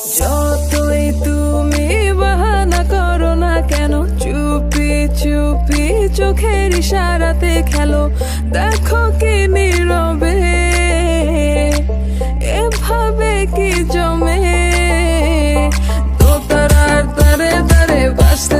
যতই তুমি বাহানা করো না কেন, চুপি চুপি চোখের ইশারাতে খেলো। দেখো কি নীরবে এভাবে কি জমে, দোতারার তারে তারে বাঁচতে